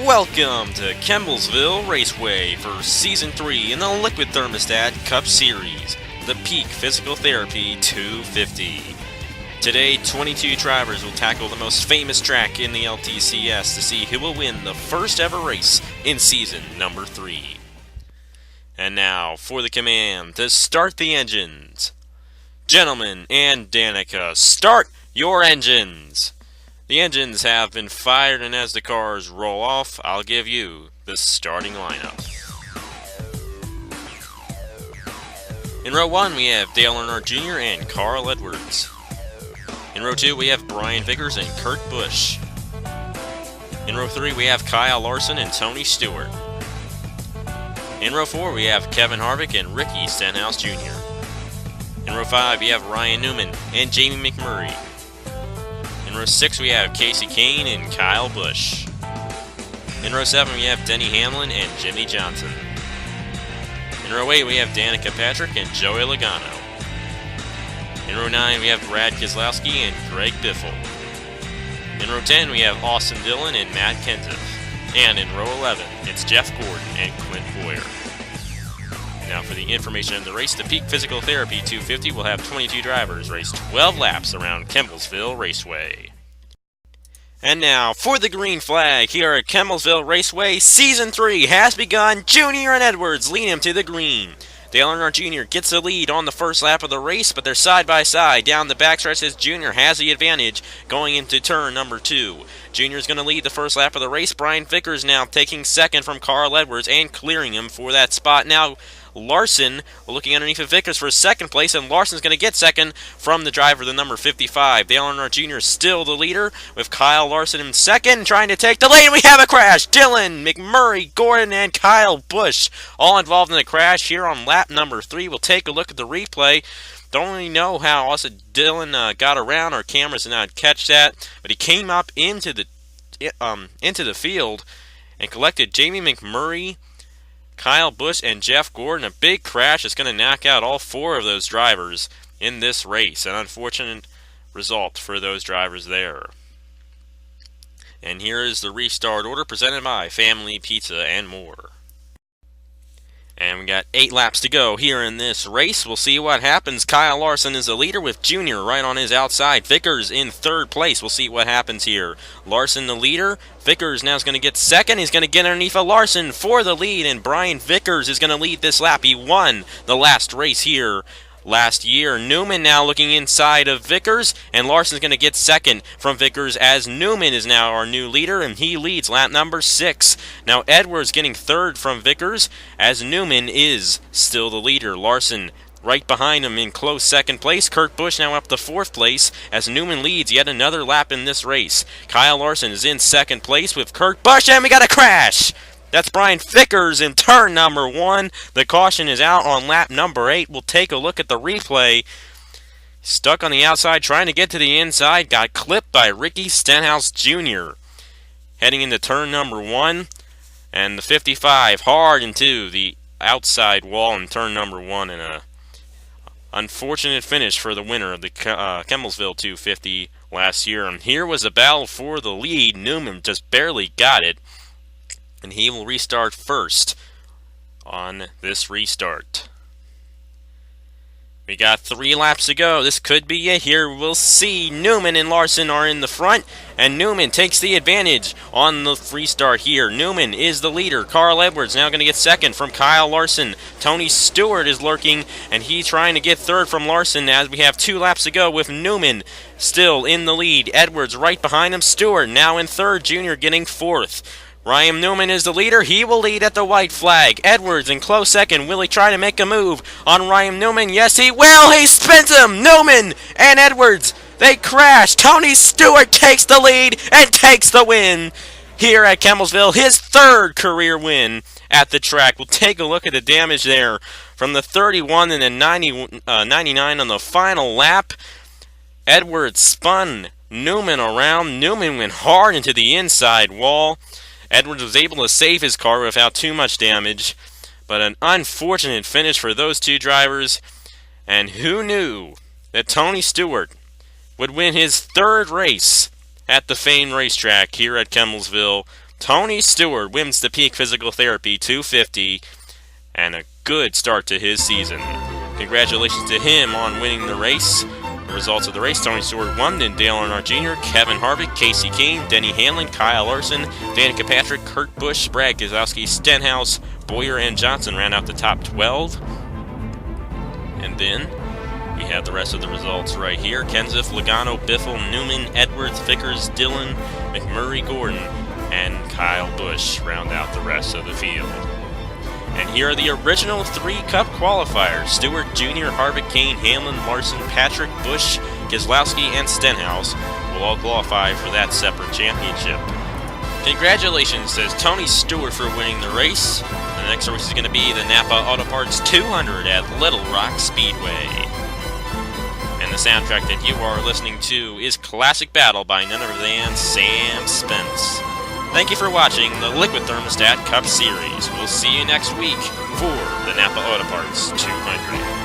Welcome to Campbellsville Raceway for Season 3 in the Liquid Thermostat Cup Series, the Peak Physical Therapy 250. Today, 22 drivers will tackle the most famous track in the LTCS to see who will win the first ever race in Season number 3. And now, for the command to start the engines. Gentlemen and Danica, start your engines! The engines have been fired, and as the cars roll off, I'll give you the starting lineup. In row 1, we have Dale Earnhardt Jr. and Carl Edwards. In row 2, we have Brian Vickers and Kurt Busch. In row 3, we have Kyle Larson and Tony Stewart. In row 4, we have Kevin Harvick and Ricky Stenhouse Jr. In row 5, we have Ryan Newman and Jamie McMurray. In row 6, we have Casey Kane and Kyle Busch. In row 7, we have Denny Hamlin and Jimmy Johnson. In row 8, we have Danica Patrick and Joey Logano. In row 9, we have Brad Keselowski and Greg Biffle. In row 10, we have Austin Dillon and Matt Kenseth. And in row 11, it's Jeff Gordon and Clint Boyer. Now for the information of the race, the Peak Physical Therapy 250 will have 22 drivers race 12 laps around Campbellsville Raceway. And now for the green flag here at Campbellsville Raceway, Season 3 has begun. Junior and Edwards lead him to the green. Dale Earnhardt Jr. gets the lead on the first lap of the race, but they're side by side. Down the backstretch as Junior has the advantage going into turn number 2. Junior's going to lead the first lap of the race. Brian Vickers now taking second from Carl Edwards and clearing him for that spot. Now Larson looking underneath of Vickers for second place, and Larson's going to get second from the driver, the number 55. Dale Earnhardt Jr. is still the leader, with Kyle Larson in second, trying to take the lead, and we have a crash! Dillon, McMurray, Gordon, and Kyle Busch all involved in the crash here on lap number 3. We'll take a look at the replay. Don't really know how Austin Dillon got around. Our cameras did not catch that, but he came up into the field and collected Jamie McMurray, Kyle Busch, and Jeff Gordon. A big crash is going to knock out all 4 of those drivers in this race. An unfortunate result for those drivers there. And here is the restart order presented by Family Pizza and More. And we got 8 laps to go here in this race. We'll see what happens. Kyle Larson is the leader with Junior right on his outside. Vickers in third place. We'll see what happens here. Larson the leader. Vickers now is going to get second. He's going to get underneath of Larson for the lead. And Brian Vickers is going to lead this lap. He won the last race here last year. Newman now looking inside of Vickers, and Larson's going to get second from Vickers as Newman is now our new leader, and he leads lap number 6. Now Edwards getting third from Vickers as Newman is still the leader. Larson right behind him in close second place. Kurt Busch now up to 4th place as Newman leads yet another lap in this race. Kyle Larson is in second place with Kurt Busch, and we got a crash! That's Brian Vickers in turn number 1. The caution is out on lap number 8. We'll take a look at the replay. Stuck on the outside, trying to get to the inside. Got clipped by Ricky Stenhouse Jr. Heading into turn number 1. And the 55 hard into the outside wall in turn number 1. And a unfortunate finish for the winner of the Campbellsville 250 last year. And here was a battle for the lead. Newman just barely got it. And he will restart first on this restart. We got 3 laps to go. This could be it here. We'll see. Newman and Larson are in the front, and Newman takes the advantage on the restart here. Newman is the leader. Carl Edwards now going to get second from Kyle Larson. Tony Stewart is lurking, and he's trying to get third from Larson as we have 2 laps to go with Newman still in the lead. Edwards right behind him. Stewart now in third. Junior getting 4th. Ryan Newman is the leader. He will lead at the white flag. Edwards in close second. Will he try to make a move on Ryan Newman? Yes, he will. He spins him. Newman and Edwards, they crash. Tony Stewart takes the lead and takes the win here at Kemmelsville. His third career win at the track. We'll take a look at the damage there from the 31 and the 99 on the final lap. Edwards spun Newman around. Newman went hard into the inside wall. Edwards was able to save his car without too much damage, but an unfortunate finish for those two drivers. And who knew that Tony Stewart would win his third race at the famed racetrack here at Kemmelsville? Tony Stewart wins the Peak Physical Therapy 250, and a good start to his season. Congratulations to him on winning the race. The results of the race: Tony Stewart won, then Dale Earnhardt Jr., Kevin Harvick, Casey Kane, Denny Hamlin, Kyle Larson, Danica Patrick, Kurt Busch, Brad Keselowski, Stenhouse, Boyer, and Johnson ran out the top 12. And then we have the rest of the results right here. Kenseth, Logano, Biffle, Newman, Edwards, Vickers, Dillon, McMurray, Gordon, and Kyle Busch round out the rest of the field. And here are the original 3 Cup qualifiers. Stewart, Jr., Harvick, Kane, Hamlin, Larson, Patrick, Busch, Keselowski, and Stenhouse will all qualify for that separate championship. Congratulations, says Tony Stewart, for winning the race. The next race is going to be the NAPA Auto Parts 200 at Little Rock Speedway. And the soundtrack that you are listening to is Classic Battle by none other than Sam Spence. Thank you for watching the Liquid Thermostat Cup Series. We'll see you next week for the NAPA Auto Parts 200.